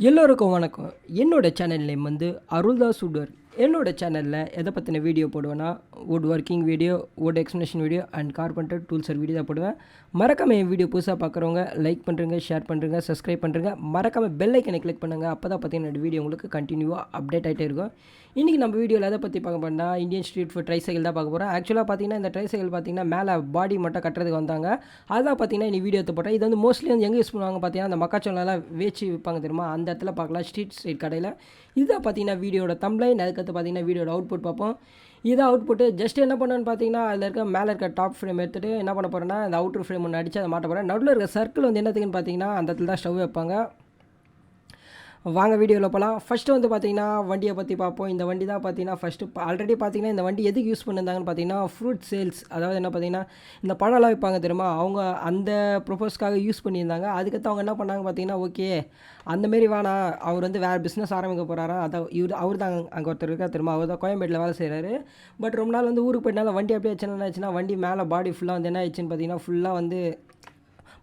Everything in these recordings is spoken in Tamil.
எல்லோருக்கும் வணக்கம். என்னோட சேனல் நேம் வந்து அருள்தாஸ் வுட். என்னோட சேனலில் எதை பற்றின வீடியோ போடுவேன்னா, wood working video, wood explanation video and carpenter டூல்ஸர் வீடியோ தான் போடுவேன். மறக்காமல் என் வீடியோ புதுசாக பார்க்குறவங்க லைக் பண்ணுறங்க, ஷேர் பண்ணுறங்க, சப்ஸ்கிரைப் பண்ணுறங்க. மறக்காமல் பெல் ஐக்கனை கிளிக் பண்ணுங்கள். அப்போ தான் பார்த்தீங்கன்னா என்னோட வீடியோ உங்களுக்கு கண்டினியூவாக அப்டேட் ஆகிட்டே இருக்கும். இன்றைக்கி நம்ம வீடியோவில் எதை பற்றி பார்க்க போகிறோம்னா, இந்தியன் ஸ்ட்ரீட் ஃபுட் ட்ரைசைக்கிள் தான் பார்க்க போகிறோம். ஆக்சுவலாக பார்த்தீங்கன்னா இந்த ட்ரைசைக்கிள் பார்த்தீங்கன்னா மேலே பாடி மட்டும் கட்டுறதுக்கு வந்தாங்க. அதுதான் பார்த்தீங்கன்னா நீ வீடியோ எடுத்து போட்டேன். இது வந்து மோஸ்ட்லி வந்து எங்கே யூஸ் பண்ணுவாங்க பார்த்தீங்கன்னா, அந்த மக்காச்சோளம்லாம் வேச்சு விற்பாங்க தெரியுமா, அந்த இடத்துல பார்க்கலாம், ஸ்ட்ரீட் கடையில். இதுதான் பார்த்தீங்கன்னா வீடியோட தம்ப்லைன். அதுக்கடுத்து பார்த்தீங்கன்னா வீடியோட அவுட்புட் பார்ப்போம். இதான் அவுட்புட்டு. ஜஸ்ட் என்ன பண்ணணும்னு பார்த்தீங்கன்னா, அதில் இருக்க மேலே இருக்க டாப் ஃப்ரேம் எடுத்துகிட்டு என்ன பண்ண போகிறேன்னா, அந்த அவுட்ரு ஃப்ரேம் ஒன்று அடித்து அதை மாட்ட போகிறேன். நடுவில் இருக்க சர்க்கிள் வந்து என்னத்துக்குன்னு பார்த்தீங்கன்னா, அந்த இடத்துல தான் ஸ்டவ் வைப்பாங்க. வாங்க வீடியோவில் போகலாம். ஃபஸ்ட்டு வந்து பார்த்தீங்கன்னா வண்டியை பற்றி பார்ப்போம். இந்த வண்டி தான் பார்த்தீங்கன்னா ஃபஸ்ட்டு ஆல்ரெடி பார்த்தீங்கன்னா இந்த வண்டி எதுக்கு யூஸ் பண்ணியிருந்தாங்கன்னு பார்த்தீங்கன்னா, ஃப்ரூட் சேல்ஸ், அதாவது என்ன பார்த்தீங்கன்னா இந்த பழம்லாம் வைப்பாங்க தெரியுமா, அவங்க அந்த ப்ரொப்போஸ்க்காக யூஸ் பண்ணியிருந்தாங்க. அதுக்கடுத்து அவங்க என்ன பண்ணாங்க பார்த்தீங்கன்னா, ஓகே அந்தமாரி வேணாம், அவர் வந்து வேறு பிஸ்னஸ் ஆரம்பிக்க போகிறாரா, அதான் அவர் தான் அங்கே ஒருத்தர் இருக்கா தெரியுமா, அவர் தான் கோயம்பேட்டில் வேலை செய்கிறாரு. பட் ரொம்ப நாள் வந்து ஊருக்கு போயிட்டனால வண்டி அப்படியே வச்சுன்னா ஆச்சுன்னா, வண்டி மேலே பாடி ஃபுல்லாக வந்து என்ன ஆயிடுச்சுன்னு பார்த்தீங்கன்னா, ஃபுல்லாக வந்து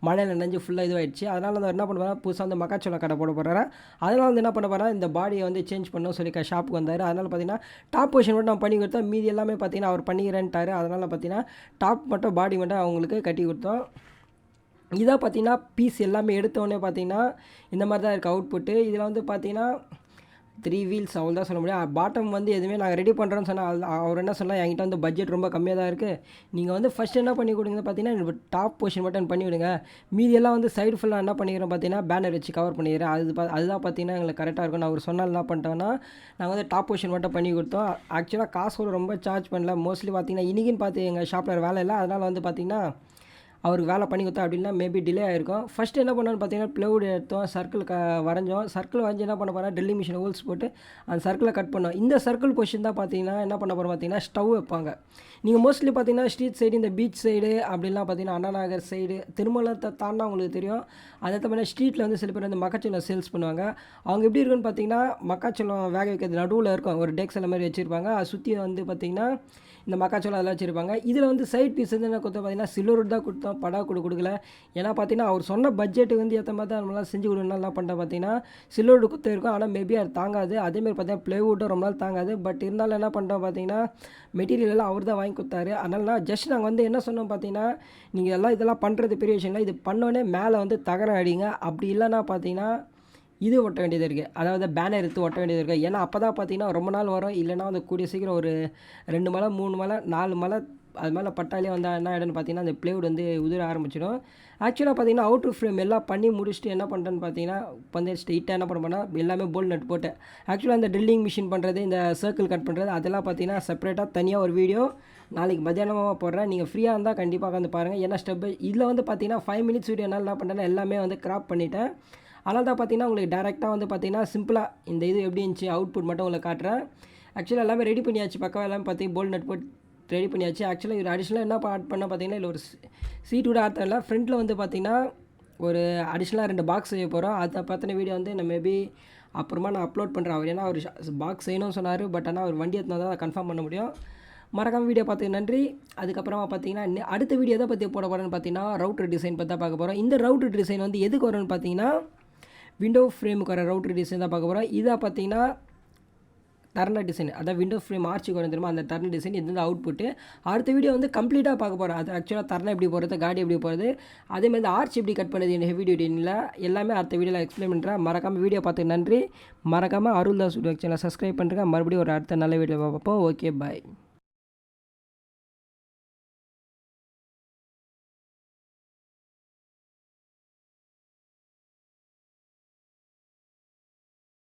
மழையில் நனைஞ்சு ஃபுல்லாக இதுவாகிடுச்சு. அதனால் வந்து என்ன பண்ணுவாங்க, புதுசாக வந்து மக்காச்சோள கடை போட போகிறாரு. அதனால் வந்து என்ன பண்ண போகிறேன், இந்த பாடியை வந்து சேஞ்ச் பண்ணணும் சொல்லி ஷாப்புக்கு வந்தார். அதனால் பார்த்தீங்கன்னா டாப் பொசிஷன் மட்டும் நான் பண்ணி கொடுத்தோம், மீதி எல்லாமே பார்த்தீங்கன்னா அவர் பண்ணிக்கிறேன்ட்டார். அதனால் பார்த்தீங்கன்னா டாப் மட்டும் பாடி மட்டும் அவங்களுக்கு கட்டி கொடுத்தோம். இதாக பார்த்தீங்கன்னா பீஸ் எல்லாமே எடுத்தோடனே பார்த்தீங்கன்னா இந்த மாதிரி தான் இருக்குது அவுட்புட்டு. இதில் வந்து பார்த்தீங்கன்னா 3 வீல்ஸ் அவ்வளோ தான் சொல்ல முடியும். பாட்டம் வந்து எதுவுமே நாங்கள் ரெடி பண்ணுறோன்னு சொன்னால் அவர் என்ன சொன்னால், என்கிட்ட வந்து பட்ஜெட் ரொம்ப கம்மியாக தான் இருக்குது, நீங்கள் வந்து ஃபஸ்ட் என்ன பண்ணி கொடுங்க பார்த்தீங்கன்னா டாப் பொசிஷன் மட்டும் பண்ணி விடுங்க, மீதியெல்லாம் வந்து சைடு ஃபுல்லாக என்ன பண்ணிக்கிறோம் பார்த்தீங்கன்னா பேனர் வச்சு கவர் பண்ணிக்கிறேன், அதுதான் பார்த்தீங்கன்னா எங்களுக்கு கரெக்டாக இருக்கும்னு அவர் சொன்னால் என்ன பண்ணிட்டோன்னா, நாங்கள் வந்து டாப் பொசிஷன் மட்டும் பண்ணி கொடுத்தோம். ஆக்சுவலாக காசு ரொம்ப சார்ஜ் பண்ணல. மோஸ்ட்லி பார்த்தீங்கன்னா இன்றைக்கின்னு பார்த்து எங்கள் ஷாப்பில் வேலை இல்லை, அதனால் வந்து பார்த்திங்கன்னா அவருக்கு வேலை பண்ணி கொடுத்தா அப்படின்னா மேபி டிலே ஆகிருக்கும். ஃபஸ்ட்டு என்ன பண்ணோன்னு பார்த்தீங்கன்னா ப்ளவுட் எடுத்தோம், சர்க்கிள் வரைஞ்சோம். சர்க்கிள் வரைஞ்சி என்ன பண்ண போகிறோம், ட்ரில்லிங் மிஷின் ஹோல்ஸ் போட்டு அந்த சர்க்கிளை கட் பண்ணோம். இந்த சர்க்கிள் பொசிஷன் தான் பார்த்தீங்கன்னா என்ன பண்ண போகிறோம் பார்த்தீங்கன்னா ஸ்டவ் வைப்பாங்க. நீங்கள் மோஸ்ட்லி பார்த்தீங்கன்னா ஸ்ட்ரீட் சைடு, இந்த பீச் சைடு அப்படிலாம் பார்த்தீங்கன்னா அண்ணா நகர் சைடு, திருமலத்தை தாண்டா உங்களுக்கு தெரியும். அதை தவிர ஸ்ட்ரீட்டில் வந்து சில பேர் வந்து மக்காச்சோளம் சேல்ஸ் பண்ணுவாங்க. அவங்க எப்படி இருக்குன்னு பார்த்தீங்கன்னா, மக்காச்சோளம் வேக வைக்கிறது நடுவில் இருக்கும் ஒரு டெக்ஸ் எல்லாம் மாதிரி வச்சுருப்பாங்க. அதை சுற்றி வந்து பார்த்திங்கன்னா இந்த மக்காச்சோளம் அதெல்லாம் வச்சுருப்பாங்க. இதில் வந்து சைட் பீஸ் வந்து என்ன கொடுத்தோம் பார்த்தீங்கன்னா சில்வர் தான் கொடுத்தோம், படா கொடுக்கல. ஏன்னா பார்த்தீங்கன்னா அவர் சொன்ன பட்ஜெட்டுக்கு வந்து ஏற்ற மாதிரி தான் நம்மளால் செஞ்சு கொடுக்கணும்லாம் பண்ணிட்டோம். பார்த்தீங்கன்னா சில்வர் கொடுத்து இருக்கும், ஆனால் மேபி அது தாங்காது. அதேமாதிரி பார்த்தீங்கன்னா ப்ளைவுட்டும் ரொம்ப நாள் தாங்காது. பட் இருந்தாலும் என்ன பண்ணிட்டோம் பார்த்தீங்கன்னா மெட்டீரியல் எல்லாம் அவர் தான் வாங்கி கொடுத்தாரு. அதனால் ஜஸ்ட் நாங்கள் வந்து என்ன சொன்னோம் பார்த்தீங்கன்னா, நீங்கள் எல்லாம் இதெல்லாம் பண்ணுறது பெரிய விஷயம் இல்லை, இது பண்ணோடனே மேலே வந்து தகரம் அடிங்க, அப்படி இல்லைன்னா பார்த்தீங்கன்னா இது ஒட்ட வேண்டியது இருக்குது, அதாவது பேனர் எடுத்து ஒட்ட வேண்டியது இருக்குது. ஏன்னா அப்போ தான் பார்த்தீங்கன்னா ரொம்ப நாள் வரும், இல்லைனா வந்து கூடிய சீக்கிரம் ஒரு 2 மலை 3 மலை 4 மலை அது மேலே பட்டாலே வந்து என்ன ஆகிடும்னு பார்த்தீங்கன்னா அந்த ப்ளைவுட் வந்து உதிர ஆரம்பிச்சிடும். ஆக்சுவலாக பார்த்தீங்கன்னா அவுட்ரு ஃப்ரேம் எல்லாம் பண்ணி முடிச்சுட்டு என்ன பண்ணுறேன்னு பார்த்தீங்கன்னா வந்து ஸ்ட்ரெயிட்டாக என்ன பண்ண போனால் எல்லாமே போல்ட் நட் போட்டு, ஆக்சுவலாக இந்த ட்ரில்லிங் மிஷின் பண்ணுறது, இந்த சர்க்கிள் கட் பண்ணுறது, அதெல்லாம் பார்த்தீங்கன்னா செப்பரேட்டாக தனியாக ஒரு வீடியோ நாளைக்கு மத்தியானமாக போடுறேன். நீங்கள் ஃப்ரீயாக இருந்தால் கண்டிப்பாக வந்து பாருங்கள். ஏன்னா ஸ்டெப் இதில் வந்து பார்த்தீங்கன்னா 5 மினிட்ஸ் வீடியோ என்னால் என்ன பண்ணுறேன்னா எல்லாமே வந்து கிராப் பண்ணிவிட்டேன். அதனால் தான் பார்த்தீங்கன்னா உங்களுக்கு டேரெக்டாக வந்து பார்த்தீங்கன்னா சிம்பிளாக இந்த இது எப்படி இருந்துச்சு அவுட்புட் மட்டும் உங்களுக்கு காட்டுறேன். ஆக்சுவலாக எல்லாமே ரெடி பண்ணியாச்சு, பக்கம் எல்லாமே பார்த்தீங்கன்னா போல்ட் நட் போட்டு ரெடி பண்ணியாச்சு. ஆக்சுவலாக இது அடிஷ்னலாக என்ன ஆட் பண்ணால் பார்த்தீங்கன்னா இல்லை ஒரு சீட் கூட ஆட் பண்ணல. ஃப்ரண்ட்டில் வந்து பார்த்தீங்கன்னா ஒரு அடிஷ்னலாக 2 பாக்ஸ் செய்ய போகிறோம். அதை பார்த்தின வீடியோ வந்து நான் மேபி அப்புறமா நான் அப்லோட் பண்ணுறேன். அவர் ஏன்னா அவர் பாக்ஸ் செய்யணும்னு சொன்னார், பட் ஆனால் அவர் வண்டி எடுத்துனா தான் கன்ஃபார்ம் பண்ண முடியும். மறக்காமல் வீடியோ பார்த்துக்கு நன்றி. அதுக்கப்புறமா பார்த்தீங்கன்னா அடுத்த வீடியோ எதை பற்றி போட போகிறேன்னு பார்த்தீங்கன்னா ரவுட்டர் டிசைன் பற்றி தான் பார்க்க போகிறோம். இந்த ரவுட்டர் டிசைன் வந்து எதுக்கு வரும்னு பார்த்தீங்கன்னா விண்டோ ஃப்ரேமுக்கு வர ரவுட்டர் டிசைன் தான் பார்க்க போகிறோம். இதாக பார்த்தீங்கன்னா டர்னர் டிசைன், அதாவது விண்டோ ஃப்ரேம் ஆர்ச்சுக்கு வரும் தெரியுமா, அந்த டர்னர் டிசைன் இது வந்து அவுட்புட்டு. அடுத்த வீடியோ வந்து கம்ப்ளீட்டாக பார்க்க போகிறோம். அது ஆக்சுவலாக டர்னர் எப்படி போகிறது, காடி எப்படி போகிறது, அதேமாதிரி ஆர்ச் எப்படி கட் பண்ணுறது, இந்த ஹெவி டியூட்டினில் எல்லாமே அடுத்த வீடியோவில் எக்ஸ்பிளைன் பண்ணுறேன். மறக்காமல் வீடியோ பார்த்துக்கு நன்றி. மறக்காமல் அருள்தாஸ் வுட் சேனலை சப்ஸ்கிரைப் பண்ணுறேன். மறுபடியும் ஒரு அடுத்த நல்ல வீடியோ பார்ப்போம். Okay bye.